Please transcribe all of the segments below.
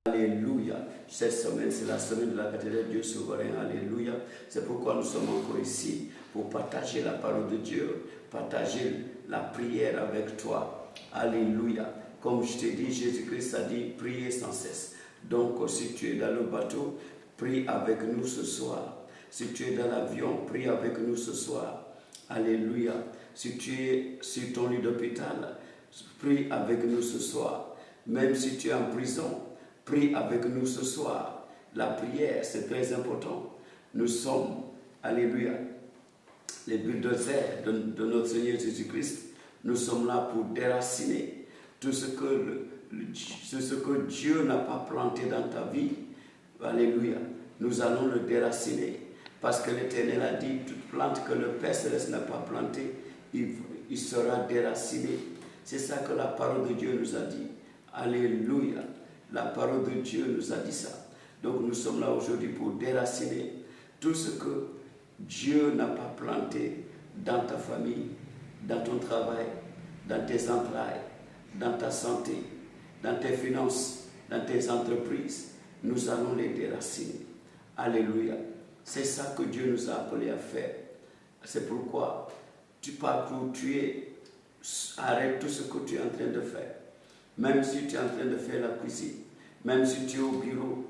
Alléluia. Cette semaine, c'est la semaine de la cathédrale Dieu souverain. Alléluia. C'est pourquoi nous sommes encore ici, pour partager la parole de Dieu, partager la prière avec toi. Alléluia. Comme je t'ai dit, Jésus-Christ a dit, priez sans cesse. Donc, si tu es dans le bateau, prie avec nous ce soir. Si tu es dans l'avion, prie avec nous ce soir. Alléluia. Si tu es sur ton lit d'hôpital, prie avec nous ce soir. Même si tu es en prison, prie avec nous ce soir. La prière, c'est très important. Nous sommes, alléluia, les bulldozers de notre Seigneur Jésus-Christ. Nous sommes là pour déraciner tout ce que Dieu n'a pas planté dans ta vie. Alléluia. Nous allons le déraciner. Parce que l'Éternel a dit, toute plante que le Père Céleste n'a pas plantée, il sera déraciné. C'est ça que la parole de Dieu nous a dit. Alléluia. La parole de Dieu nous a dit ça. Donc nous sommes là aujourd'hui pour déraciner tout ce que Dieu n'a pas planté dans ta famille, dans ton travail, dans tes entrailles, dans ta santé, dans tes finances, dans tes entreprises. Nous allons les déraciner. Alléluia. C'est ça que Dieu nous a appelés à faire. C'est pourquoi tu parcours, tu es, arrête tout ce que tu es en train de faire. Même si tu es en train de faire la cuisine, même si tu es au bureau,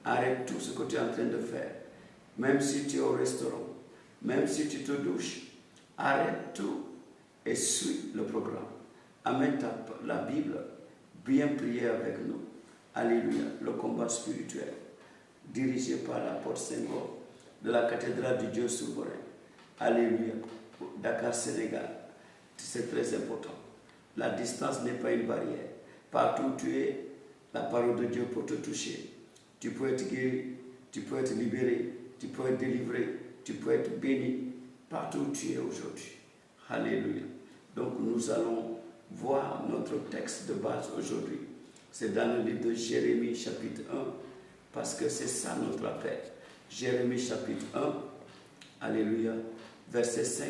arrête tout ce que tu es en train de faire. Même si tu es au restaurant, même si tu te douches, arrête tout et suis le programme. Amène la Bible, bien prier avec nous. Alléluia, le combat spirituel, dirigé par l'apôtre Senghor de la cathédrale du Dieu souverain. Alléluia, Dakar, Sénégal. C'est très important. La distance n'est pas une barrière. Partout où tu es, la parole de Dieu peut te toucher. Tu peux être guéri, tu peux être libéré, tu peux être délivré, tu peux être béni partout où tu es aujourd'hui. Alléluia. Donc nous allons voir notre texte de base aujourd'hui. C'est dans le livre de Jérémie chapitre 1, parce que c'est ça notre appel. Jérémie chapitre 1, alléluia, verset 5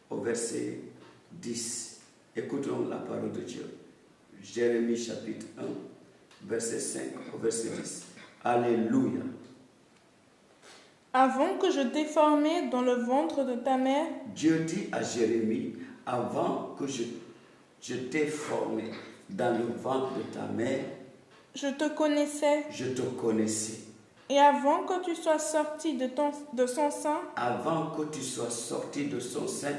au verset 10. Écoutons la parole de Dieu. Jérémie chapitre 1, verset 5 au verset 10. Alléluia. Avant que je t'ai formé dans le ventre de ta mère, Dieu dit à Jérémie, avant que je t'ai formé dans le ventre de ta mère, je te connaissais. Je te connaissais. Et avant que tu sois sorti de son sein, avant que tu sois sorti de son sein,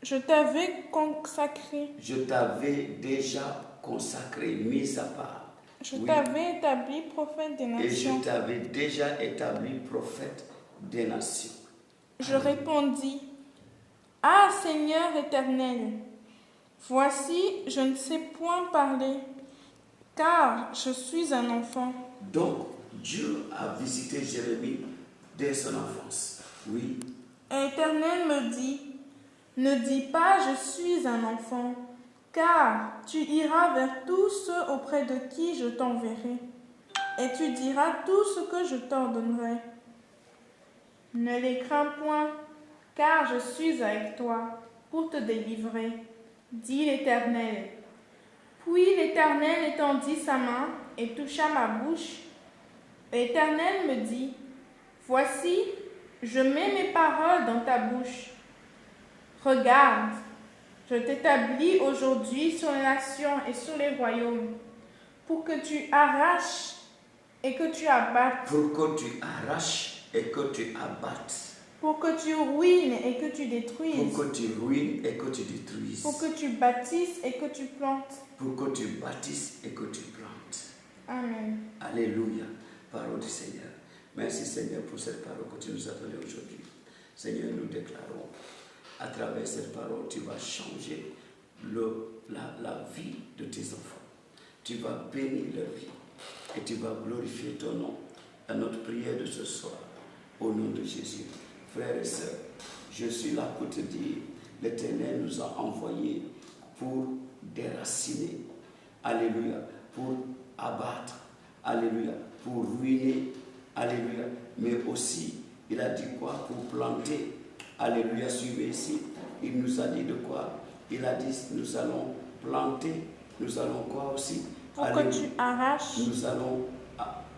je t'avais consacré. Je t'avais déjà consacré, mis à part. Je t'avais établi prophète des nations. Et je t'avais déjà établi prophète des nations. Je répondis, ah Seigneur éternel, voici, je ne sais point parler, car je suis un enfant. Donc, Dieu a visité Jérémie dès son enfance. Oui. Et l'Éternel me dit, ne dis pas je suis un enfant, car tu iras vers tous ceux auprès de qui je t'enverrai, et tu diras tout ce que je t'ordonnerai. Ne les crains point, car je suis avec toi pour te délivrer, dit l'Éternel. Puis l'Éternel étendit sa main et toucha ma bouche. L'Éternel me dit, voici, je mets mes paroles dans ta bouche. Regarde, je t'établis aujourd'hui sur les nations et sur les royaumes, pour que tu arraches et que tu abattes. Pour que tu arraches et que tu abattes. Pour que tu ruines et que tu détruises. Pour que tu ruines et que tu détruises. Pour que tu bâtisses et que tu plantes. Pour que tu bâtisses et que tu plantes. Amen. Alléluia. Parole du Seigneur. Merci Seigneur pour cette parole que tu nous as donnée aujourd'hui. Seigneur, nous déclarons, à travers cette parole, tu vas changer la vie de tes enfants. Tu vas bénir leur vie et tu vas glorifier ton nom. À notre prière de ce soir, au nom de Jésus. Frères et sœurs, je suis là pour te dire, l'Éternel nous a envoyés pour déraciner, alléluia, pour abattre, alléluia, pour ruiner, alléluia, mais aussi, il a dit quoi? Pour planter, alléluia, suivez ici, il nous a dit de quoi? Il a dit, nous allons planter, nous allons quoi aussi? Pour que tu arraches. Nous allons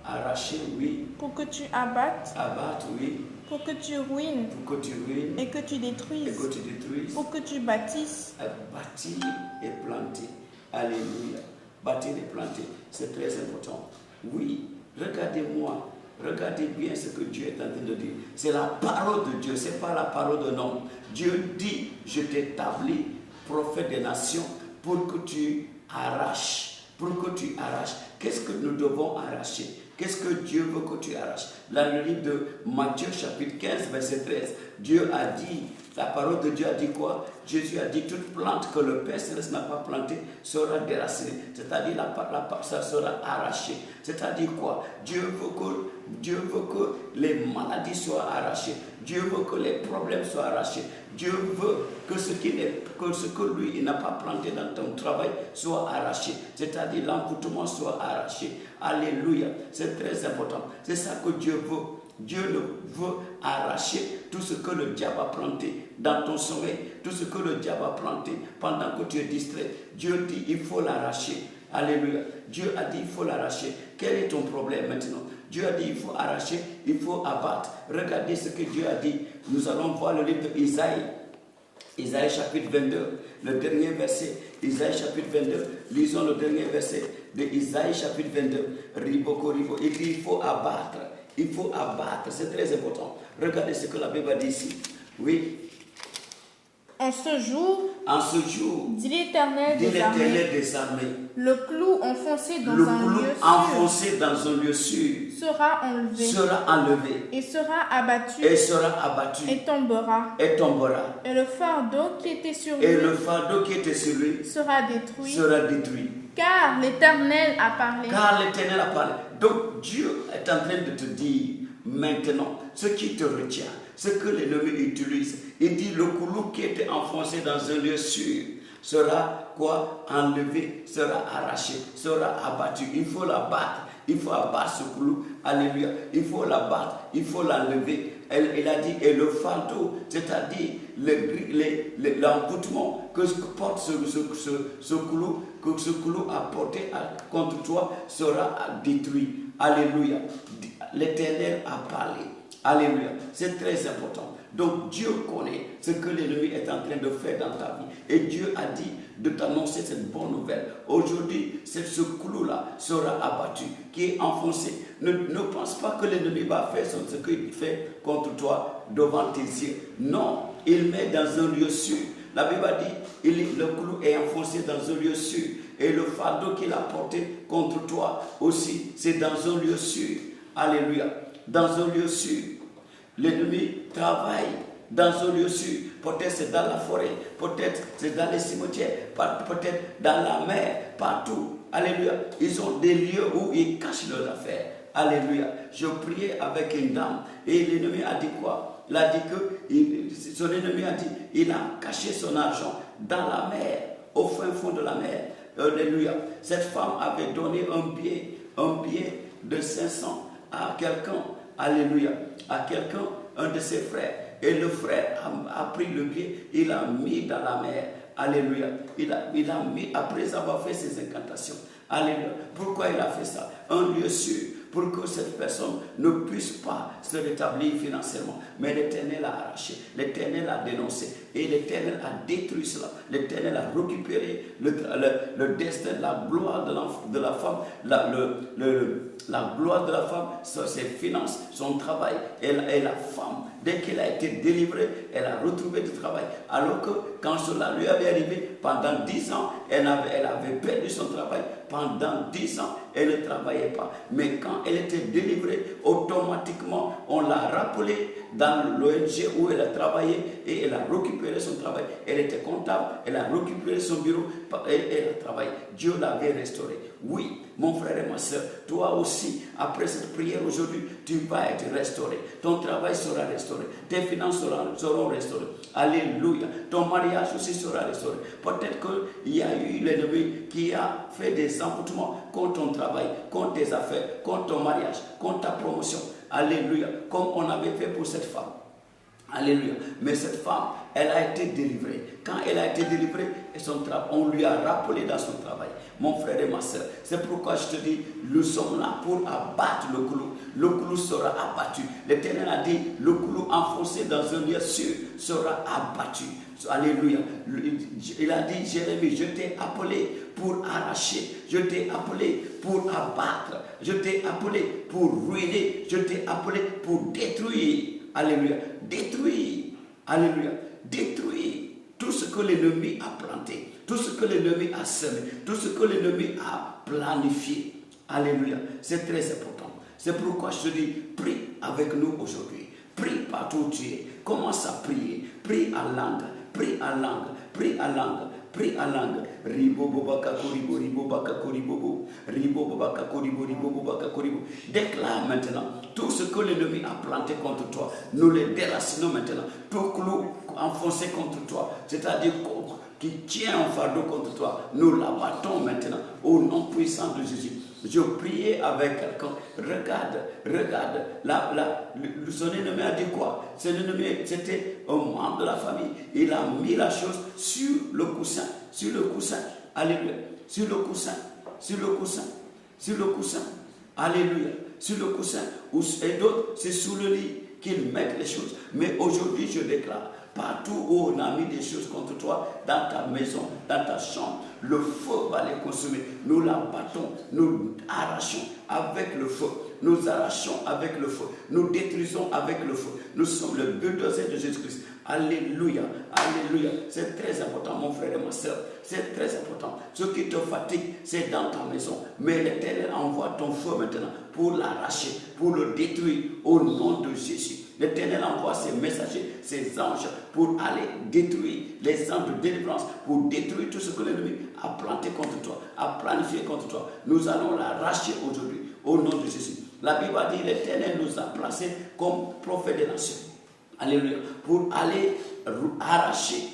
Arracher, oui. pour que tu abattes, Abattre, oui. pour que tu ruines Pour que tu ruines et que tu et détruises, que tu détruises. pour que tu bâtisses. Bâtir et planter. Alléluia. Bâtir et planter. C'est très important. Oui, regardez-moi. Regardez bien ce que Dieu est en train de dire. C'est la parole de Dieu, ce n'est pas la parole d'un homme. Dieu dit, je t'établis prophète des nations pour que tu arraches. Pour que tu arraches. Qu'est-ce que nous devons arracher? Qu'est-ce que Dieu veut que tu arraches? Dans le livre de Matthieu chapitre 15 verset 13, Dieu a dit, la parole de Dieu a dit quoi? Jésus a dit, toute plante que le Père Céleste n'a pas plantée sera déracinée. C'est-à-dire ça sera arraché. C'est-à-dire quoi? Dieu veut que les maladies soient arrachées. Dieu veut que les problèmes soient arrachés. Dieu veut que ce que lui il n'a pas planté dans ton travail soit arraché. C'est-à-dire l'envoûtement soit arraché. Alléluia. C'est très important. C'est ça que Dieu veut. Dieu veut arracher tout ce que le diable a planté dans ton sommeil, tout ce que le diable a planté pendant que tu es distrait. Dieu dit il faut l'arracher. Alléluia. Dieu a dit il faut l'arracher. Quel est ton problème maintenant? Dieu a dit il faut arracher, il faut abattre. Regardez ce que Dieu a dit. Nous allons voir le livre d'Isaïe. Isaïe chapitre 22, le dernier verset. Isaïe chapitre 22, lisons le dernier verset de Isaïe chapitre 22. Ribo. Il dit il faut abattre. Il faut abattre, c'est très important. Regardez ce que la Bible dit ici. Oui. En ce jour, dit l'Éternel des armées, le clou enfoncé dans un lieu sûr sera enlevé et sera abattu et tombera. Et le fardeau qui était sur lui sera détruit. Car l'Éternel a parlé. Donc Dieu est en train de te dire maintenant ce qui te retient, ce que l'ennemi utilise. Il dit le clou qui était enfoncé dans un lieu sûr sera quoi? Enlevé, sera arraché, sera abattu. Il faut l'abattre. Il faut abattre ce clou. Alléluia. Il faut l'abattre. Il faut l'enlever. Il a dit, et le fardeau, c'est-à-dire l'envoûtement que porte ce clou a porté contre toi sera détruit. Alléluia. L'Éternel a parlé. Alléluia. C'est très important. Donc Dieu connaît ce que l'ennemi est en train de faire dans ta vie. Et Dieu a dit de t'annoncer cette bonne nouvelle. Aujourd'hui, ce clou-là sera abattu, qui est enfoncé. Ne pense pas que l'ennemi va faire ce qu'il fait contre toi devant tes yeux. Non, il met dans un lieu sûr. La Bible dit, le clou est enfoncé dans un lieu sûr. Et le fardeau qu'il a porté contre toi aussi, c'est dans un lieu sûr. Alléluia. Dans un lieu sûr. L'ennemi travaille dans un lieu sûr. Peut-être c'est dans la forêt, peut-être c'est dans les cimetières, peut-être dans la mer, partout. Alléluia. Ils ont des lieux où ils cachent leurs affaires. Alléluia. Je priais avec une dame et l'ennemi a dit quoi? Il a dit que son ennemi a dit il a caché son argent dans la mer, au fin fond de la mer. Alléluia. Cette femme avait donné un billet de 500 à quelqu'un. Alléluia. À quelqu'un, un de ses frères. Et le frère a pris le billet, il l'a mis dans la mer. Alléluia. Il a mis, après avoir fait ses incantations. Alléluia. Pourquoi il a fait ça? Un lieu sûr, pour que cette personne ne puisse pas se rétablir financièrement. Mais l'Éternel a arraché, l'Éternel a dénoncé, et l'Éternel a détruit cela. L'Éternel a récupéré le destin, la gloire de la femme, la gloire de la femme, ses finances, son travail, et la femme. Dès qu'elle a été délivrée, elle a retrouvé du travail. Alors que quand cela lui avait arrivé, pendant 10 ans, elle avait perdu son travail. Pendant 10 ans, elle ne travaillait pas. Mais quand elle était délivrée, automatiquement, on l'a rappelée dans l'ONG où elle a travaillé et elle a récupéré son travail. Elle était comptable, elle a récupéré son bureau et elle a travaillé. Dieu l'avait restauré. Oui, mon frère et ma soeur, toi aussi, après cette prière aujourd'hui, tu vas être restauré. Ton travail sera restauré. Tes finances seront restaurées. Alléluia. Ton mariage aussi sera restauré. Peut-être qu'il y a eu l'ennemi qui a fait des envoûtements contre ton travail, contre tes affaires, contre ton mariage, contre ta promotion. Alléluia. Comme on avait fait pour cette femme. Alléluia. Mais cette femme, elle a été délivrée. Quand elle a été délivrée, on lui a rappelé dans son travail. Mon frère et ma soeur, c'est pourquoi je te dis, nous sommes là pour abattre le clou. Le clou sera abattu. L'Éternel a dit, le clou enfoncé dans un lieu sûr sera abattu. Alléluia. Il a dit, Jérémie, je t'ai appelé pour arracher, je t'ai appelé pour abattre, je t'ai appelé pour ruiner, je t'ai appelé pour détruire. Alléluia. Détruire. Alléluia. Détruire tout ce que l'ennemi a planté, tout ce que l'ennemi a semé, tout ce que l'ennemi a planifié. Alléluia. C'est très important. C'est pourquoi je te dis, prie avec nous aujourd'hui. Prie partout où tu es. Commence à prier. Prie en langue. Prie en langue. Prie en langue. Prie en langue. Ribo bobaka koribo, ribo baka koribo, ribo bobaka koribo, ribo bobaka koribo. Déclare maintenant tout ce que l'ennemi a planté contre toi. Nous les déracinons maintenant. Tout clou enfoncé contre toi, c'est-à-dire qui tient un fardeau contre toi, nous l'abattons maintenant au nom puissant de Jésus. Je priais avec quelqu'un. Regarde. Son ennemi a dit quoi? Son ennemi, c'était un membre de la famille. Il a mis la chose sur le coussin. Alléluia. Sur le coussin. Alléluia. Sur le coussin. Et d'autres, c'est sous le lit qu'ils mettent les choses. Mais aujourd'hui, je déclare, partout où on a mis des choses contre toi, dans ta maison, dans ta chambre, le feu va les consumer. Nous l'abattons, nous arrachons avec le feu. Nous arrachons avec le feu. Nous détruisons avec le feu. Nous sommes le bulldozer de Jésus-Christ. Alléluia. Alléluia. C'est très important, mon frère et ma soeur. C'est très important. Ce qui te fatigue, c'est dans ta maison. Mais l'Éternel envoie ton feu maintenant pour l'arracher, pour le détruire au nom de Jésus. L'Éternel envoie ses messagers, ses anges pour aller détruire les anges de délivrance, pour détruire tout ce que l'ennemi a planté contre toi, a planifié contre toi. Nous allons l'arracher aujourd'hui au nom de Jésus. La Bible a dit, l'Éternel nous a placés comme prophètes des nations. Alléluia. Pour aller arracher,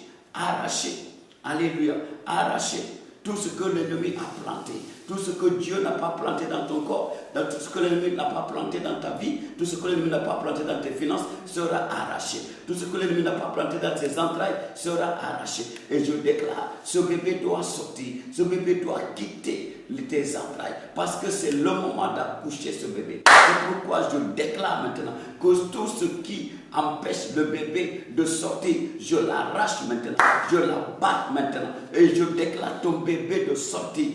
alléluia, arracher tout ce que l'ennemi a planté, tout ce que Dieu n'a pas planté dans ton corps, tout ce que l'ennemi n'a pas planté dans ta vie, tout ce que l'ennemi n'a pas planté dans tes finances sera arraché. Tout ce que l'ennemi n'a pas planté dans tes entrailles sera arraché. Et je déclare, ce bébé doit sortir, ce bébé doit quitter tes entrailles, parce que c'est le moment d'accoucher ce bébé. C'est pourquoi je déclare maintenant que tout ce qui empêche le bébé de sortir, je l'arrache maintenant, je l'abatte maintenant, et je déclare ton bébé de sortir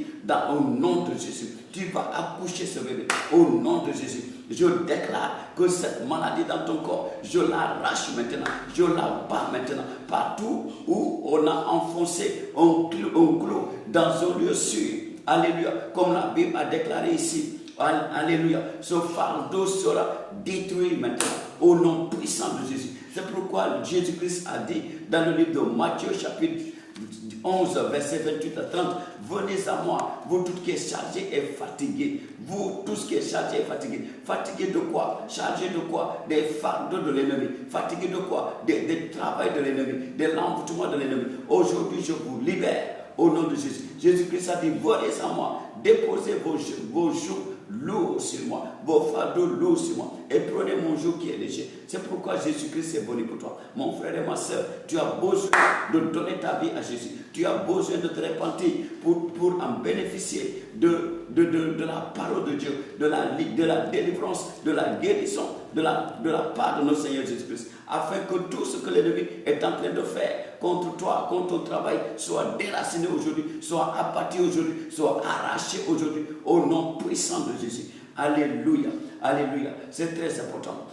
au nom de Jésus. Tu vas accoucher ce bébé au nom de Jésus. Je déclare que cette maladie dans ton corps, je l'arrache maintenant, je la bats maintenant. Partout où on a enfoncé un clou dans un lieu sûr, alléluia, comme la Bible a déclaré ici, alléluia, ce fardeau sera détruit maintenant au nom puissant de Jésus. C'est pourquoi Jésus-Christ a dit dans le livre de Matthieu chapitre 11, verset 28 à 30, venez à moi, vous tous qui êtes chargés et fatigués. Vous tous qui êtes chargés et fatigués. Fatigués de quoi? Chargés de quoi? Des fardeaux de l'ennemi. Fatigués de quoi? Des travail de l'ennemi, de l'envoûtement de l'ennemi. Aujourd'hui, je vous libère au nom de Jésus. Jésus-Christ a dit, venez à moi, déposez vos joues lourds sur moi, vos fardeaux lourds sur moi, et prenez mon joug qui est léger. C'est pourquoi Jésus-Christ est venu pour toi. Mon frère et ma soeur, tu as besoin de donner ta vie à Jésus. Tu as besoin de te repentir pour en bénéficier de la parole de Dieu, de la délivrance, de la guérison, de la part de notre Seigneur Jésus-Christ, afin que tout ce que l'ennemi est en train de faire contre toi, contre ton travail, soit déraciné aujourd'hui, soit abattu aujourd'hui, soit arraché aujourd'hui, au nom puissant de Jésus. Alléluia, alléluia. C'est très important.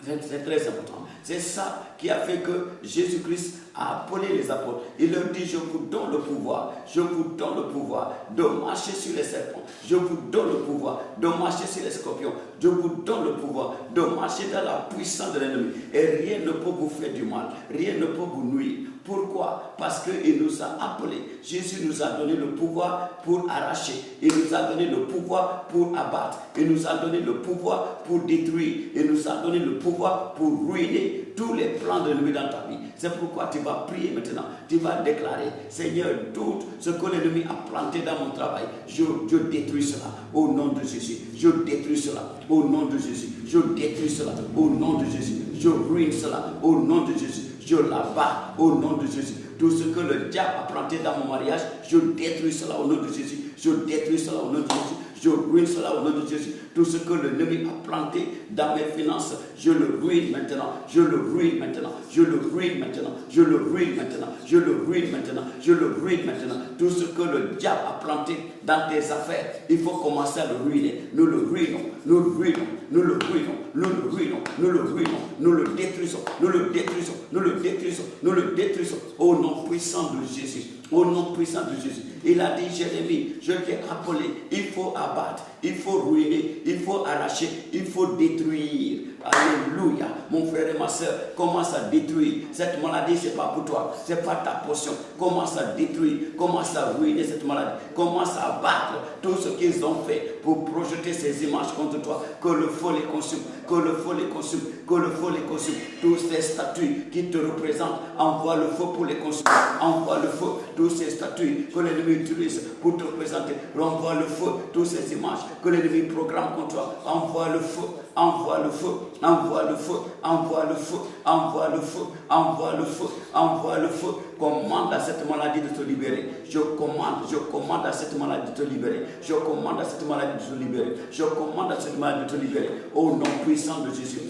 C'est très important. C'est ça qui a fait que Jésus-Christ a appelé les apôtres. Il leur dit, je vous donne le pouvoir. Je vous donne le pouvoir de marcher sur les serpents. Je vous donne le pouvoir de marcher sur les scorpions. Je vous donne le pouvoir de marcher dans la puissance de l'ennemi. Et rien ne peut vous faire du mal. Rien ne peut vous nuire. Pourquoi? Parce qu'il nous a appelés. Jésus nous a donné le pouvoir pour arracher. Il nous a donné le pouvoir pour abattre. Il nous a donné le pouvoir pour détruire. Il nous a donné le pouvoir pour ruiner tous les plans de l'ennemi dans ta vie. C'est pourquoi tu vas prier maintenant. Tu vas déclarer, Seigneur, tout ce que l'ennemi a planté dans mon travail, je détruis cela au nom de Jésus. Je détruis cela au nom de Jésus. Je détruis cela au nom de Jésus. Je ruine cela au nom de Jésus. Je l'abats au nom de Jésus. Tout ce que le diable a planté dans mon mariage, je détruis cela au nom de Jésus. Je détruis cela au nom de Jésus. Je ruine cela au nom de Jésus. Tout ce que l'ennemi a planté dans mes finances, je le ruine maintenant. Je le ruine maintenant. Je le ruine maintenant. Je le ruine maintenant. Je le ruine maintenant. Je le ruine maintenant. Tout ce que le diable a planté dans tes affaires, il faut commencer à le ruiner. Nous le ruinons. Nous le ruinons. Nous le ruinons. Nous le ruinons. Nous le ruinons. Nous le détruisons. Nous le détruisons. Nous le détruisons. Nous le détruisons. Au nom puissant de Jésus. Au nom puissant de Jésus. Il a dit, Jérémie, je t'ai appelé. Il faut abattre. Il faut ruiner. Il faut arracher. Il faut détruire. Alléluia. Mon frère et ma soeur, commence à détruire. Cette maladie, ce n'est pas pour toi. Ce n'est pas ta portion. Commence à détruire. Commence à ruiner cette maladie. Commence à abattre tout ce qu'ils ont fait pour projeter ces images contre toi. Que le feu les consume. Que le feu les consume. Que le feu les consume. Tous ces statues qui te représentent, envoie le feu pour les consumer. Envoie le feu. Tous ces statues que l'ennemi utilise pour te représenter. Renvoie le feu. Toutes ces images que l'ennemi programme contre toi. Envoie le feu. Envoie le feu, envoie le feu, envoie le feu, envoie le feu, envoie le feu, envoie le feu. Commande à cette maladie de te libérer. Je commande à cette maladie de te libérer. Je commande à cette maladie de te libérer. Je commande à cette maladie de te libérer. Au nom puissant de Jésus.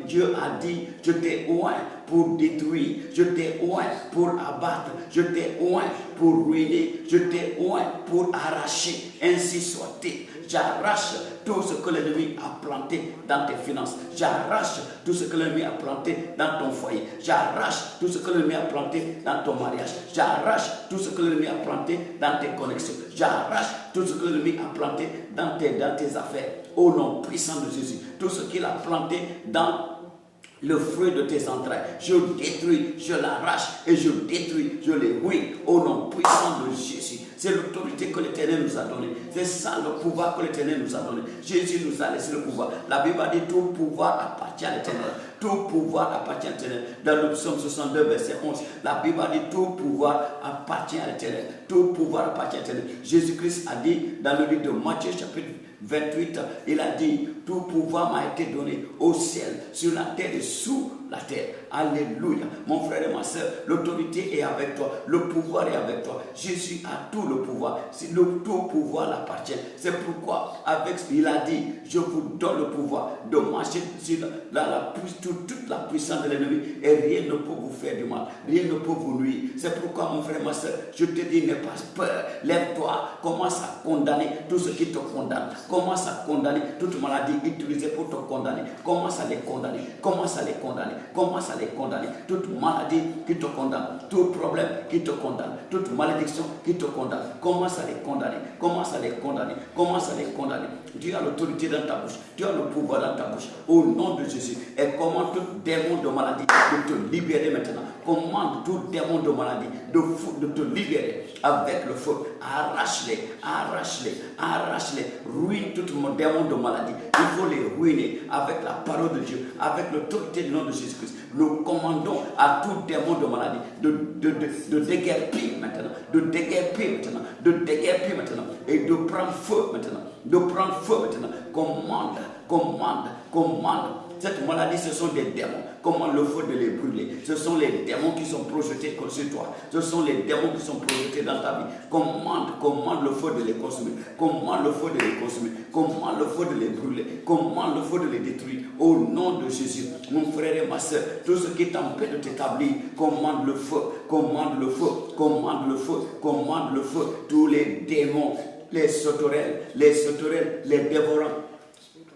Dieu a dit, je t'ai oint pour détruire, je t'ai oint pour abattre, je t'ai oint pour ruiner, je t'ai oint pour arracher. Ainsi soit-il. J'arrache tout ce que l'ennemi a planté dans tes finances. J'arrache tout ce que l'ennemi a planté dans ton foyer. J'arrache tout ce que l'ennemi a planté dans ton mariage. J'arrache tout ce que l'ennemi a planté dans tes connexions. J'arrache tout ce que l'ennemi a planté dans tes affaires. Au nom puissant de Jésus. Tout ce qu'il a planté dans le fruit de tes entrailles, je détruis, je l'arrache et je détruis, je les ruine au nom puissant de Jésus. C'est l'autorité que l'Éternel nous a donnée. C'est ça le pouvoir que l'Éternel nous a donné. Jésus nous a laissé le pouvoir. La Bible a dit tout pouvoir appartient à l'Éternel. Tout pouvoir appartient à l'Éternel. Dans le psaume 62, verset 11, la Bible a dit tout pouvoir appartient à l'Éternel. Tout pouvoir appartient à l'Éternel. Jésus-Christ a dit dans le livre de Matthieu chapitre 28, il a dit, tout pouvoir m'a été donné au ciel, sur la terre et sous la terre. Alléluia. Mon frère et ma soeur, l'autorité est avec toi, le pouvoir est avec toi. Jésus a tout le pouvoir. Tout pouvoir l'appartient. C'est pourquoi, il a dit, je vous donne le pouvoir de marcher sur toute la puissance de l'ennemi et rien ne peut vous faire du mal. Rien ne peut vous nuire. C'est pourquoi, mon frère et ma soeur, je te dis, n'aie pas peur. Lève-toi, commence à condamner tout ce qui te condamne. Commence à condamner toute maladie utilisée pour te condamner. Commence à les condamner. Commence à les condamner. Commence à les condamner. Toute maladie qui te condamne. Tout problème qui te condamne. Toute malédiction qui te condamne. Commence à les condamner. Commence à les condamner. Commence à les condamner. Tu as l'autorité dans ta bouche. Tu as le pouvoir dans ta bouche. Au nom de Jésus. Et commande tout démon de maladie de te libérer maintenant. Commande tout démon de maladie de te libérer avec le feu. Arrache-les. Arrache-les. Arrache-les. Ruine tout mon démon de maladie. Il faut les ruiner avec la parole de Dieu, avec l'autorité du nom de Jésus-Christ. Nous commandons à tout démon de maladie de déguerpir maintenant, de déguerpir maintenant, de déguerpir maintenant et de prendre feu maintenant, de prendre feu maintenant. Commande, commande, commande. Cette maladie, ce sont des démons. Commande le feu de les brûler. Ce sont les démons qui sont projetés sur toi. Ce sont les démons qui sont projetés dans ta vie. Commande le feu de les consumer. Commande le feu de les consumer. Commande le feu de les brûler. Commande le feu de les détruire. Au nom de Jésus, mon frère et ma soeur, tout ce qui t'empêche de t'établir, commande le feu. Commande le feu. Commande le feu. Commande le feu. Tous les démons, les sauterelles, les dévorants.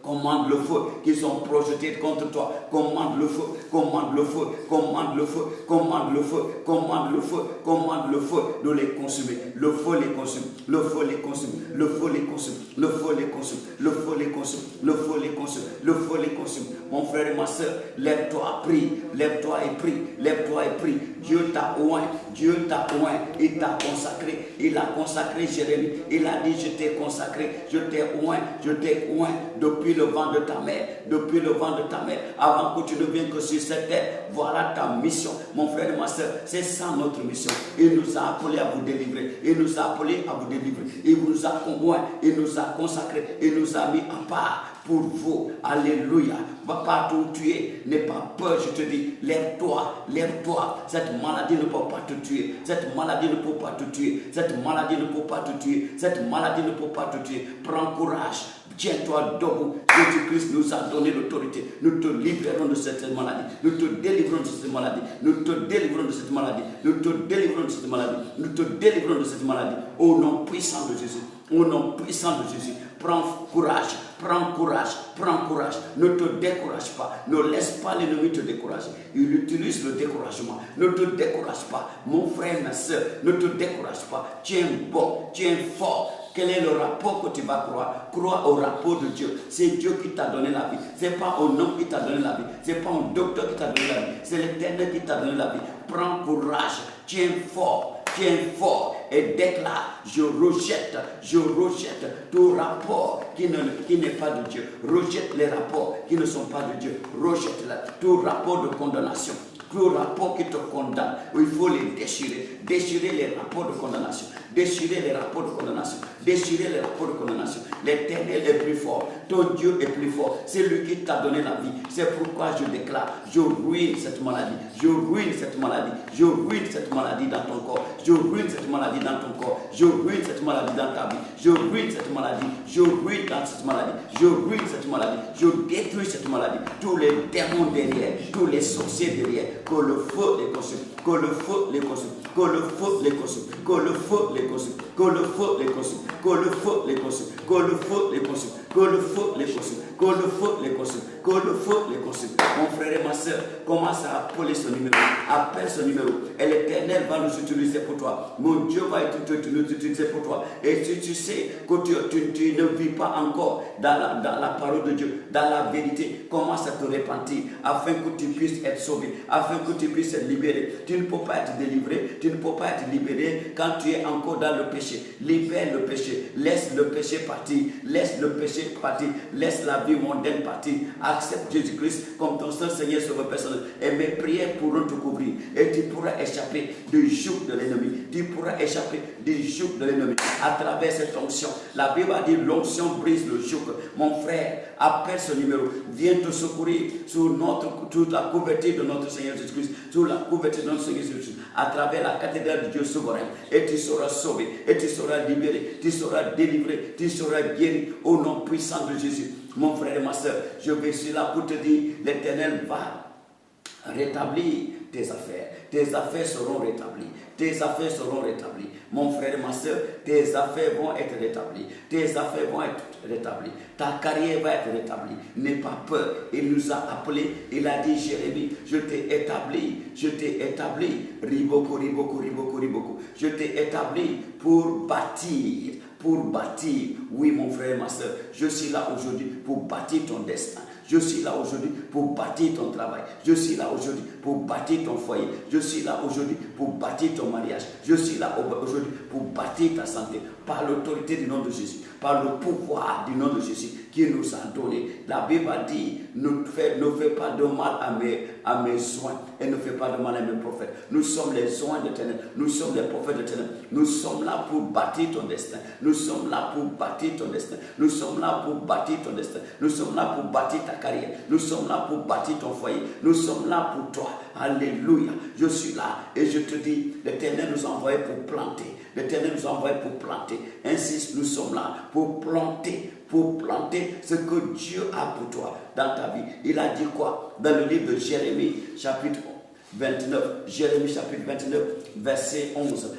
Commande le feu qui sont projetés contre toi. Commande le feu, commande le feu, commande le feu, commande le feu, commande le feu, commande le feu de les consumer. Le feu les consume, le feu les consume, le feu les consume, le feu les consume, le feu les consume, le feu les consume, le feu les consume. Mon frère et ma soeur, lève-toi, prie, lève-toi et prie, lève-toi et prie. Dieu t'a oint, Dieu t'a oint, il t'a consacré, il a consacré Jérémie, il a dit je t'ai consacré, je t'ai oint depuis le vent de ta mère, depuis le vent de ta mère, avant que tu ne viennes que sur cette terre. Voilà ta mission, mon frère et ma soeur. C'est ça notre mission. Il nous a appelés à vous délivrer. Il nous a appelés à vous délivrer. Il nous a conjoints, il nous a consacrés, il nous a mis à part pour vous. Alléluia. Partout où tu es, n'aie pas peur, je te dis. Lève-toi, lève-toi. Cette maladie ne peut pas te tuer. Cette maladie ne peut pas te tuer. Cette maladie ne peut pas te tuer. Cette maladie ne peut pas te tuer. Prends courage. Tiens-toi debout. Jésus-Christ nous a donné l'autorité. Nous te libérons de cette maladie. Nous te délivrons de cette maladie. Nous te délivrons de cette maladie. Nous te délivrons de cette maladie. Nous te délivrons de cette maladie. Au nom puissant de Jésus. Au nom puissant de Jésus. Prends courage. Prends courage. Prends courage. Ne te décourage pas. Ne laisse pas l'ennemi te décourager. Il utilise le découragement. Ne te décourage pas. Mon frère, ma soeur, ne te décourage pas. Tiens bon. Tiens fort. Quel est le rapport que tu vas croire? Crois au rapport de Dieu. C'est Dieu qui t'a donné la vie. Ce n'est pas un homme qui t'a donné la vie. Ce n'est pas un docteur qui t'a donné la vie. C'est l'Éternel qui t'a donné la vie. Prends courage. Tiens fort. Tiens fort et déclare, je rejette tout rapport qui n'est pas de Dieu. Rejette les rapports qui ne sont pas de Dieu. Rejette tout rapport de condamnation. Tout rapport qui te condamne, il faut les déchirer. Déchirer les rapports de condamnation. Déchirer les rapports de condamnation. Déchirer les rapports de condamnation. L'Éternel est plus fort. Ton Dieu est plus fort. C'est lui qui t'a donné la vie. C'est pourquoi je déclare, je ruine cette maladie. Je ruine cette maladie. Je ruine cette maladie dans ton corps. Je ruine cette maladie dans ton corps. Je ruine cette maladie dans ta vie. Je ruine cette maladie. Je ruine dans cette maladie. Je ruine cette maladie. Je détruis cette maladie. Tous les démons derrière. Tous les sorciers derrière. Que le feu les consume. Que le feu les consume. Que le feu les consume. Que le feu les consume. Que le feu les consume. Que le feu les consume. Que le feu les consume. Que le feu les consume. Que le feu les consume. Que le feu les consume. Mon frère et ma soeur, commence à appeler ce numéro. Appelle ce numéro. Et l'Éternel va nous utiliser pour toi. Mon Dieu va nous utiliser pour toi. Et si tu sais que tu ne vis pas encore dans la parole de Dieu, dans la vérité, commence à te repentir afin que tu puisses être sauvé, afin que tu puisses être libéré. Tu ne peux pas être délivré, tu ne peux pas être libéré quand tu es encore dans le péché. Libère le péché. Laisse le péché partir. Laisse le péché partir. Laisse la vie mondaine partir. Accepte Jésus-Christ comme ton seul Seigneur sauveur personnel. Et mes prières pourront te couvrir. Et tu pourras échapper du joug de l'ennemi. Tu pourras échapper du joug de l'ennemi à travers cette onction. La Bible a dit l'onction brise le joug. Mon frère, appelle ce numéro. Viens te secourir sous la couverture de notre Seigneur Jésus-Christ. Sous la couverture de notre Seigneur Jésus-Christ. À travers la cathédrale de Dieu souverain. Et tu seras sauvé. Et tu seras libéré. Tu seras délivré. Tu seras guéri au nom puissant de Jésus. Mon frère et ma soeur, je suis là pour te dire, l'Éternel va rétablir tes affaires. Tes affaires seront rétablies. Tes affaires seront rétablies. Mon frère et ma soeur, tes affaires vont être rétablies. Tes affaires vont être rétablies. Ta carrière va être rétablie. N'aie pas peur. Il nous a appelés. Il a dit, Jérémie, je t'ai établi. Je t'ai établi. Riboko, riboko, riboko, riboko. Je t'ai établi pour bâtir. Pour bâtir. Oui, mon frère et ma soeur, je suis là aujourd'hui pour bâtir ton destin. Je suis là aujourd'hui pour bâtir ton travail. Je suis là aujourd'hui pour bâtir ton foyer. Je suis là aujourd'hui pour bâtir ton mariage. Je suis là aujourd'hui pour bâtir ta santé. Par l'autorité du nom de Jésus. Par le pouvoir du nom de Jésus qui nous a donné. La Bible a dit, ne fais pas de mal à mes soins. Et ne fais pas de mal à mes prophètes. Nous sommes les soins de l'Éternel. Nous sommes les prophètes de l'Éternel. Nous sommes là pour bâtir ton destin. Nous sommes là pour bâtir ton destin. Nous sommes là pour bâtir ton destin. Nous sommes là pour bâtir ta carrière. Nous sommes là pour bâtir ton foyer. Nous sommes là pour toi. Alléluia. Je suis là et je te dis, l'Éternel nous a envoyés pour planter. L'Éternel nous a envoyés pour planter. Ainsi, nous sommes là pour planter ce que Dieu a pour toi dans ta vie. Il a dit quoi? Dans le livre de Jérémie, chapitre 29, Jérémie chapitre 29, verset 11.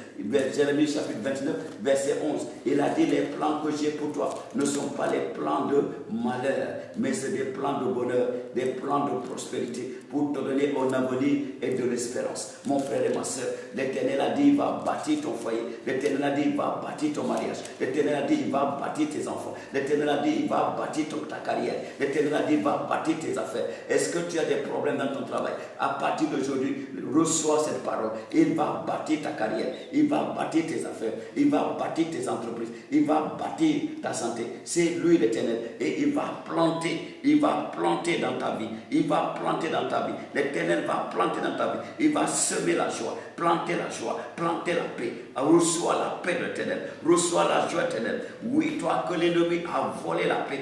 Jérémie chapitre 29, verset 11. Il a dit, les plans que j'ai pour toi ne sont pas les plans de malheur, mais c'est des plans de bonheur, des plans de prospérité, pour te donner un avenir et de l'espérance. Mon frère et ma soeur, l'Éternel a dit, il va bâtir ton foyer. L'Éternel a dit, il va bâtir ton mariage. L'Éternel a dit, il va bâtir tes enfants. L'Éternel a dit, il va bâtir ta carrière. L'Éternel a dit, il va bâtir tes affaires. Est-ce que tu as des problèmes dans ton travail? À partir d'aujourd'hui, reçois cette parole. Il va bâtir ta carrière. il va bâtir tes affaires, il va bâtir tes entreprises, il va bâtir ta santé. C'est lui l'Éternel et il va planter dans ta vie, il va planter dans ta vie. L'Éternel va planter dans ta vie, il va semer la joie, planter la paix. Reçois la paix de l'Éternel, reçois la joie éternelle. Oui, toi que l'ennemi a volé la paix,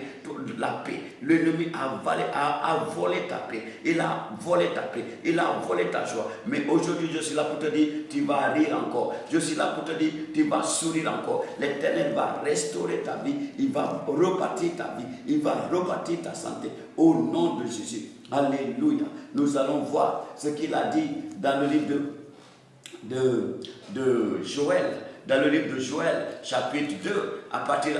l'ennemi a volé ta paix, il a volé ta paix, il a volé ta joie. Mais aujourd'hui, je suis là pour te dire, tu vas rire encore. Je suis là pour te dire, tu vas sourire encore. L'Éternel va restaurer ta vie, il va rebâtir ta vie, il va rebâtir ta santé. Au nom de Jésus. Alléluia. Nous allons voir ce qu'il a dit dans le livre de Joël. Dans le livre de Joël, chapitre 2, à partir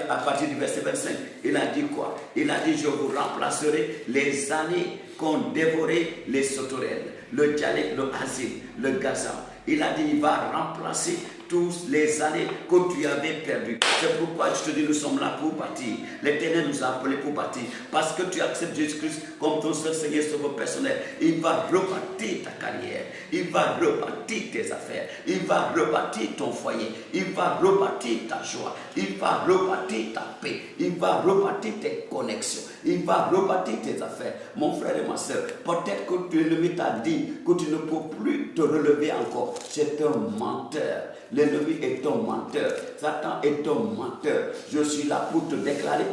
du verset 25, il a dit quoi? Il a dit, je vous remplacerai les années qu'ont dévoré les sauterelles, le dialecte, le asile, le gazan. Il a dit, il va remplacer tous les années que tu avais perdues. C'est pourquoi je te dis, nous sommes là pour bâtir. L'Éternel nous a appelés pour bâtir. Parce que tu acceptes Jésus-Christ comme ton seul Seigneur Sauveur personnel. Il va rebâtir ta carrière. Il va rebâtir tes affaires. Il va rebâtir ton foyer. Il va rebâtir ta joie. Il va rebâtir ta paix. Il va rebâtir tes connexions. Il va rebâtir tes affaires. Mon frère et ma soeur, peut-être que l'ennemi t'a dit que tu ne peux plus te relever encore. C'est un menteur. L'ennemi est un menteur. Satan est un menteur. Je suis là pour te déclarer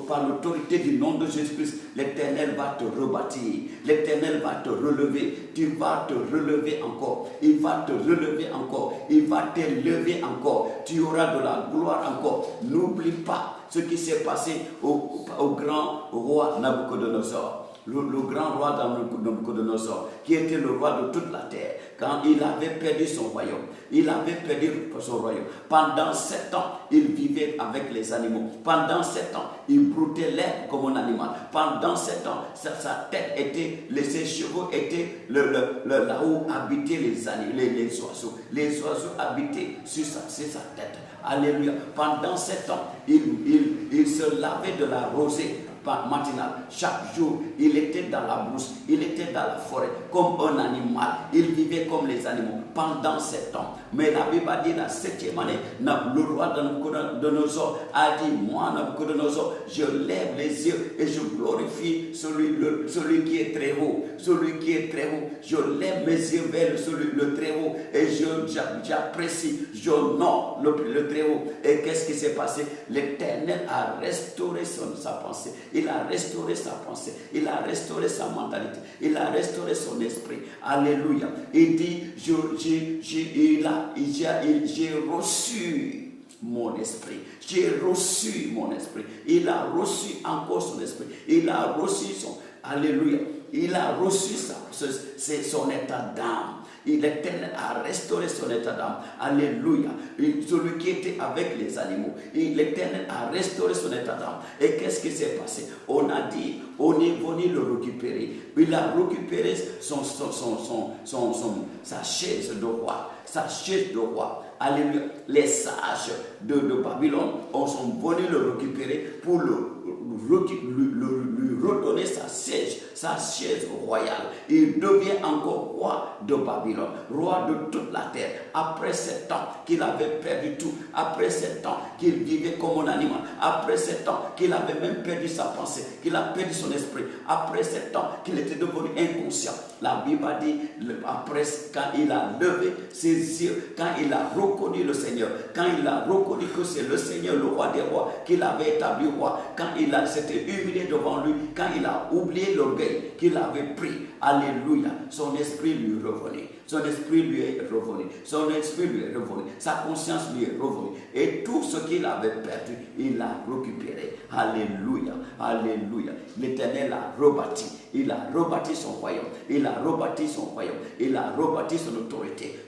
par l'autorité du nom de Jésus-Christ. L'Éternel va te rebâtir. L'Éternel va te relever. Tu vas te relever encore. Il va te relever encore. Il va t'élever encore. Tu auras de la gloire encore. N'oublie pas ce qui s'est passé au grand roi Nabucodonosor. Le grand roi Nabucodonosor, qui était le roi de toute la terre, quand il avait perdu son royaume. Il avait perdu son royaume. Pendant 7 ans, il vivait avec les animaux. Pendant 7 ans, il broutait l'herbe comme un animal. Pendant 7 ans, sa tête était, ses chevaux étaient là où habitaient les oiseaux. Les oiseaux habitaient sur sa tête. Alléluia. Pendant 7 ans, il se lavait de la rosée matinale. Chaque jour, il était dans la brousse, il était dans la forêt, comme un animal. Il vivait comme les animaux pendant 7 ans. Mais la Bible a dit, la 7e année, le roi Nabucodonosor a dit, moi, Nabucodonosor, je lève les yeux et je glorifie celui qui est très haut. Celui qui est très haut. Je lève mes yeux vers le très haut et j'apprécie, j'honore le très haut. Et qu'est-ce qui s'est passé? L'Éternel a restauré sa pensée. Il a restauré sa pensée. Il a restauré sa mentalité. Il a restauré son esprit. Alléluia. Il dit, j'ai reçu mon esprit. J'ai reçu mon esprit. Il a reçu encore son esprit. Il a reçu son... Alléluia. Il a reçu son état d'âme. L'Éternel a restauré son état d'âme. Alléluia. Celui qui était avec les animaux. L'Éternel a restauré son état d'âme. Et qu'est-ce qui s'est passé? On a dit, on est venu le récupérer. Il a récupéré sa chaise de roi. Sa chaise de roi. Alléluia. Les sages de Babylone sont venus le récupérer pour lui redonner sa chaise royale. Il devient encore roi de Babylone, roi de toute la terre. Après 7 ans qu'il avait perdu tout, après 7 ans qu'il vivait comme un animal, après 7 ans qu'il avait même perdu sa pensée, qu'il a perdu son esprit, après 7 ans qu'il était devenu inconscient. La Bible a dit, après, quand il a levé ses yeux, quand il a reconnu le Seigneur, quand il a reconnu que c'est le Seigneur, le roi des rois, qu'il avait établi roi, quand il s'était humilié devant lui, quand il a oublié l'orgueil qu'il avait pris, alléluia, son esprit lui est revenu. Son esprit lui est revenu. Son esprit lui est revenu. Sa conscience lui est revenue. Et tout ce qu'il avait perdu, il l'a récupéré. Alléluia. Alléluia. L'Éternel a rebâti. Il a rebâti son royaume. Il a rebâti son royaume. Il a rebâti son autorité,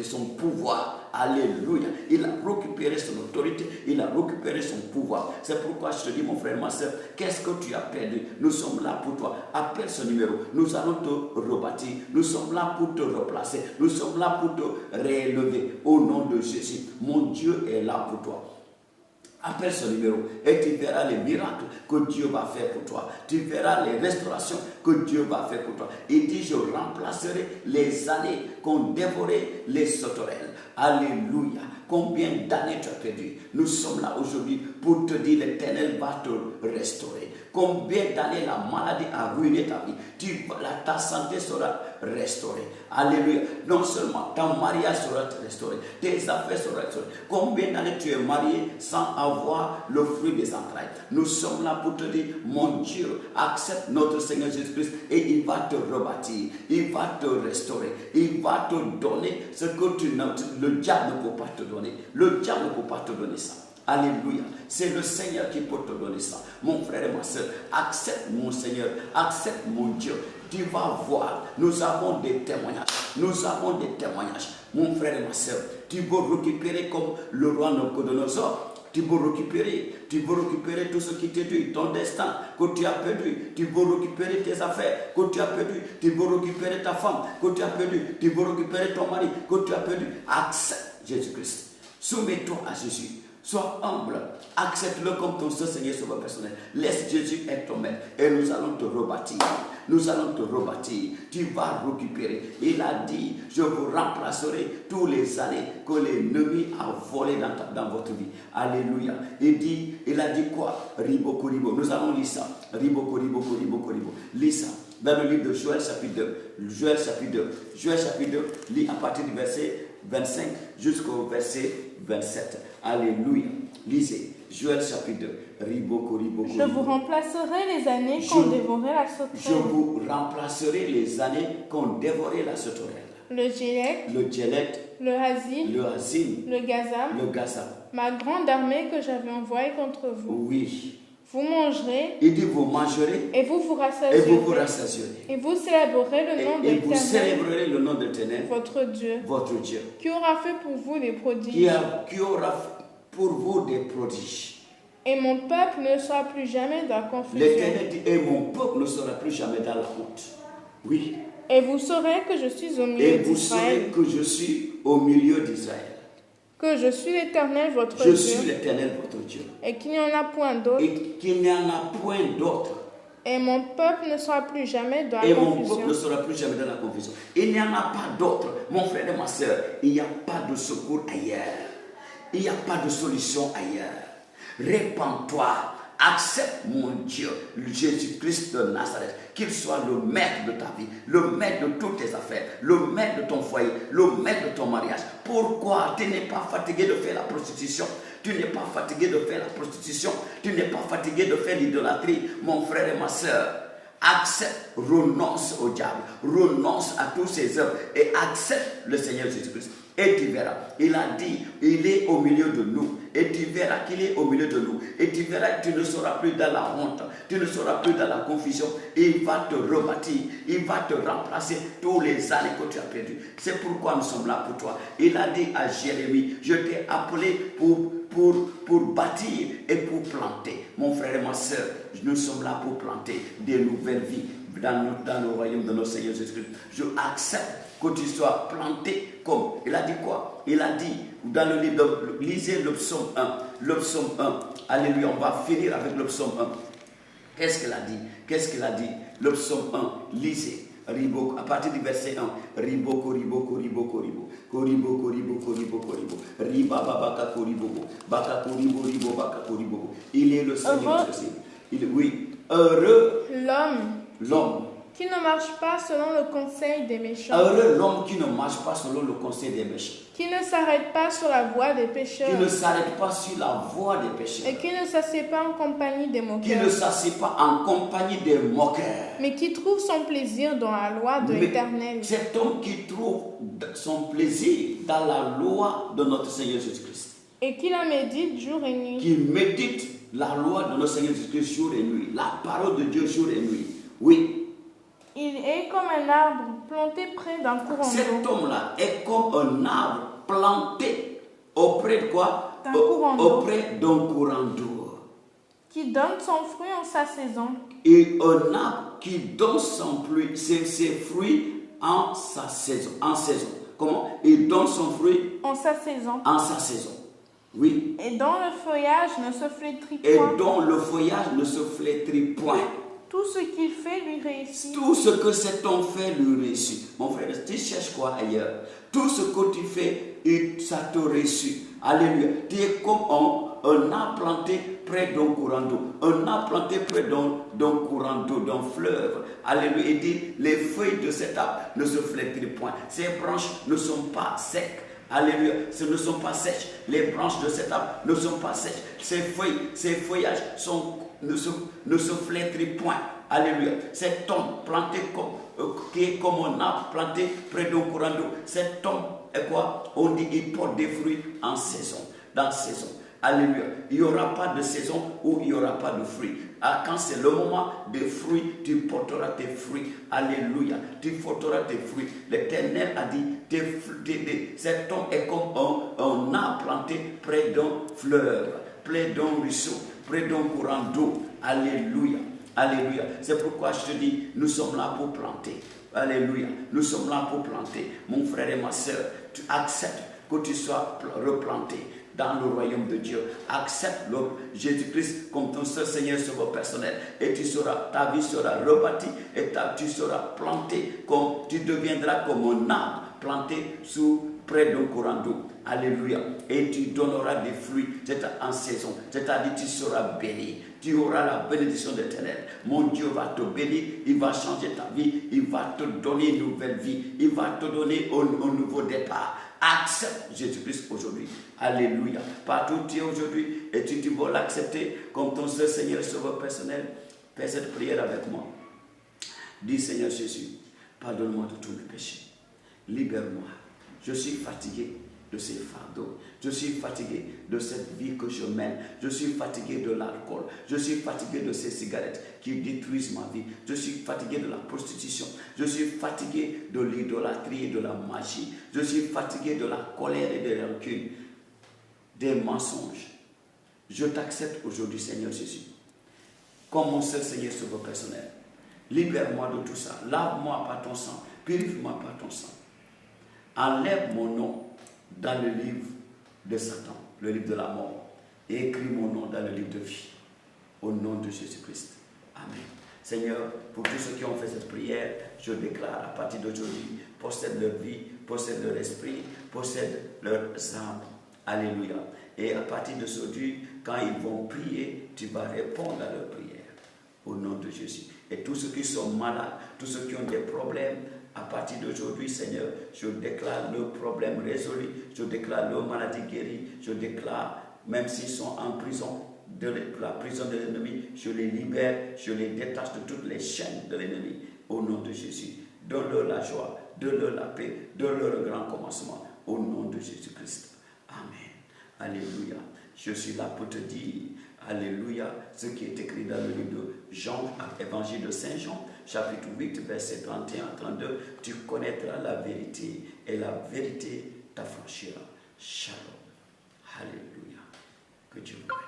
son pouvoir. Alléluia. Il a récupéré son autorité. Il a récupéré son pouvoir. C'est pourquoi je te dis, mon frère, ma soeur, qu'est-ce que tu as perdu? Nous sommes là pour toi. Appelle ce numéro. Nous allons te rebâtir. Nous sommes là pour te replacer. Nous sommes là pour te réélever. Au nom de Jésus. Mon Dieu est là pour toi. Appelle ce numéro et tu verras les miracles que Dieu va faire pour toi. Tu verras les restaurations que Dieu va faire pour toi. Il dit, je remplacerai les années qu'ont dévoré les sauterelles. Alléluia. Combien d'années tu as perdu? Nous sommes là aujourd'hui pour te dire, l'Éternel va te restaurer. Combien d'années la maladie a ruiné ta vie? Ta santé sera restaurée. Alléluia. Non seulement ton mariage sera restauré, tes affaires seront restaurées. Combien d'années tu es marié sans avoir le fruit des entrailles? Nous sommes là pour te dire, mon Dieu, accepte notre Seigneur Jésus-Christ et il va te rebâtir, il va te restaurer, il va te donner ce que le diable ne peut pas te donner. Le diable ne peut pas te donner ça. Alléluia. C'est le Seigneur qui peut te donner ça. Mon frère et ma soeur, accepte mon Seigneur, accepte mon Dieu. Tu vas voir, nous avons des témoignages. Nous avons des témoignages. Mon frère et ma soeur, tu veux récupérer comme le roi Nabucodonosor. Tu veux récupérer tout ce qui t'est dû, ton destin que tu as perdu. Tu veux récupérer tes affaires que tu as perdu. Tu veux récupérer ta femme que tu as perdu. Tu veux récupérer ton mari que tu as perdu. Accepte Jésus-Christ. Soumets-toi à Jésus. Sois humble. Accepte-le comme ton seul Seigneur Sauveur personnel. Laisse Jésus être ton maître. Et nous allons te rebâtir. Nous allons te rebâtir. Tu vas récupérer. Il a dit, je vous remplacerai tous les années que l'ennemi a volé dans votre vie. Alléluia. Il a dit quoi? Riboko ribo. Nous allons lire ça. Riboko ribo. Lis ça. Dans le livre de Joël chapitre 2. Joël chapitre 2. Lis à partir du verset 25 jusqu'au verset 27. Alléluia. Lisez. Joël chapitre 2. Riboko. Je vous remplacerai les années qu'ont dévoré la sauterelle. Je vous remplacerai les années qu'ont dévoré la sauterelle. Le djellect, le hazim, le gazam, ma grande armée que j'avais envoyée contre vous. Oui. Vous mangerez. Il dit vous mangerez. Et vous vous rassasierez. Et vous célébrerez le nom de l'Éternel. Et vous célébrerez le nom de l'Éternel. Votre Dieu. Qui aura fait pour vous des prodiges. Qui aura fait pour vous des prodiges. Et mon peuple ne sera plus jamais dans la confusion. L'Éternel dit, et mon peuple ne sera plus jamais dans la honte. Oui. Et vous saurez que je suis au milieu d'Israël. Et vous saurez que je suis au milieu d'Israël. Que je suis l'Éternel votre Dieu. Je suis l'Éternel votre Dieu. Et qu'il n'y en a point d'autre. Et qu'il n'y en a point d'autre. Et mon peuple ne sera plus jamais dans la confusion. Et mon peuple ne sera plus jamais dans la confusion. Il n'y en a pas d'autre. Mon frère et ma soeur, il n'y a pas de secours ailleurs. Il n'y a pas de solution ailleurs. Répands-toi. Accepte mon Dieu, Jésus-Christ de Nazareth, qu'il soit le maître de ta vie, le maître de toutes tes affaires, le maître de ton foyer, le maître de ton mariage. Pourquoi tu n'es pas fatigué de faire la prostitution? Tu n'es pas fatigué de faire la prostitution. Tu n'es pas fatigué de faire l'idolâtrie, mon frère et ma soeur. Accepte, renonce au diable, renonce à tous ses œuvres et accepte le Seigneur Jésus-Christ. Et tu verras, il a dit, il est au milieu de nous. Et tu verras qu'il est au milieu de nous. Et tu verras que tu ne seras plus dans la honte. Tu ne seras plus dans la confusion. Il va te rebâtir. Il va te remplacer tous les années que tu as perdues. C'est pourquoi nous sommes là pour toi. Il a dit à Jérémie, je t'ai appelé pour bâtir et pour planter. Mon frère et ma soeur, nous sommes là pour planter des nouvelles vies dans le royaume de notre Seigneur Jésus-Christ. Je accepte que tu sois planté comme. Il a dit quoi? Il a dit dans le livre, lisez le psaume 1. Le psaume 1. Alléluia, on va finir avec le psaume 1. Qu'est-ce qu'il a dit? Le psaume 1, lisez. À partir du verset 1, riboko. Il est le Seigneur. Oui. Heureux l'homme qui ne marche pas selon le conseil des méchants. Heureux l'homme qui ne marche pas selon le conseil des méchants. Qui ne s'arrête pas sur la voie des pécheurs. Qui ne s'arrête pas sur la voie des pécheurs. Et qui ne s'assied pas en compagnie des moqueurs. Qui ne s'assied pas en compagnie des moqueurs. Mais qui trouve son plaisir dans la loi de l'Éternel. Cet homme qui trouve son plaisir dans la loi de notre Seigneur Jésus-Christ. Et qui la médite jour et nuit. Qui médite la loi de notre Seigneur Jésus-Christ jour et nuit. La parole de Dieu jour et nuit. Oui. Il est comme un arbre planté près d'un courant d'eau. Cet homme-là est comme un arbre planté auprès de quoi? Auprès d'un courant d'eau. Qui donne son fruit en sa saison. Et un arbre qui donne ses fruits en sa saison. Comment? Il donne son fruit en sa saison. En sa saison. Oui. Et dont le feuillage ne se flétrit Et point. dont le feuillage ne se flétrit point. Tout ce qu'il fait lui réussit. Tout ce que cet homme fait lui réussit. Mon frère, tu cherches quoi ailleurs? Tout ce que tu fais, ça te réussit. Alléluia. Tu es comme un arbre planté près d'un courant d'eau. Un arbre planté près d'un courant d'eau, d'un fleuve. Alléluia. Il dit, les feuilles de cet arbre ne se flétrissent point. Ses branches ne sont pas secs. Alléluia. Ce ne sont pas sèches. Les branches de cet arbre ne sont pas sèches. Ses feuilles, ses feuillages ne se flétrissent point. Alléluia. Cet homme planté qui est comme un arbre planté près d'un courant d'eau. Cet homme est quoi? On dit il porte des fruits en saison, dans saison. Alléluia. Il n'y aura pas de saison où il n'y aura pas de fruits. Quand c'est le moment des fruits, tu porteras tes fruits. Alléluia. Tu porteras tes fruits. L'Éternel a dit, cet homme est comme un arbre planté près d'un fleuve, près d'un ruisseau, près d'un courant d'eau. Alléluia. Alléluia. C'est pourquoi je te dis, nous sommes là pour planter. Alléluia. Nous sommes là pour planter. Mon frère et ma soeur, tu acceptes que tu sois replanté dans le royaume de Dieu. Accepte Jésus-Christ comme ton seul Seigneur Sauveur personnel. Et ta vie sera rebâtie et tu seras planté comme tu deviendras comme un arbre planté près d'un courant d'eau. Alléluia. Et tu donneras des fruits en saison. C'est-à-dire tu seras béni. Tu auras la bénédiction de l'Éternel. Mon Dieu va te bénir. Il va changer ta vie. Il va te donner une nouvelle vie. Il va te donner un nouveau départ. Accepte Jésus-Christ aujourd'hui. Alléluia. Partout où tu es aujourd'hui et tu vas l'accepter comme ton seul Seigneur et Sauveur personnel. Fais cette prière avec moi. Dis Seigneur Jésus, pardonne-moi de tous mes péchés. Libère-moi. Je suis fatigué de ces fardeaux. Je suis fatigué de cette vie que je mène. Je suis fatigué de l'alcool. Je suis fatigué de ces cigarettes qui détruisent ma vie. Je suis fatigué de la prostitution. Je suis fatigué de l'idolâtrie et de la magie. Je suis fatigué de la colère et de la rancune, des mensonges. Je t'accepte aujourd'hui, Seigneur Jésus, comme mon seul Seigneur Sauveur personnel. Libère-moi de tout ça. Lave-moi par ton sang. Purifie-moi par ton sang. Enlève mon nom dans le livre de Satan, le livre de la mort, et écris mon nom dans le livre de vie. Au nom de Jésus-Christ. Amen. Seigneur, pour tous ceux qui ont fait cette prière, je déclare à partir d'aujourd'hui, possède leur vie, possède leur esprit, possède leurs âmes. Alléluia. Et à partir d'aujourd'hui, quand ils vont prier, tu vas répondre à leurs prières. Au nom de Jésus. Et tous ceux qui sont malades, tous ceux qui ont des problèmes, à partir d'aujourd'hui, Seigneur, je déclare le problème résolu, je déclare leur maladie guérie, je déclare, même s'ils sont en prison, de la prison de l'ennemi, je les libère, je les détache de toutes les chaînes de l'ennemi, au nom de Jésus. Donne-leur la joie, donne-leur la paix, donne-leur le grand commencement, au nom de Jésus-Christ. Amen. Alléluia. Je suis là pour te dire, alléluia, ce qui est écrit dans le livre de Jean, évangile de Saint Jean, chapitre 8, verset 31 à 32, tu connaîtras la vérité et la vérité t'affranchira. Shalom. Alléluia. Que Dieu vous bénisse.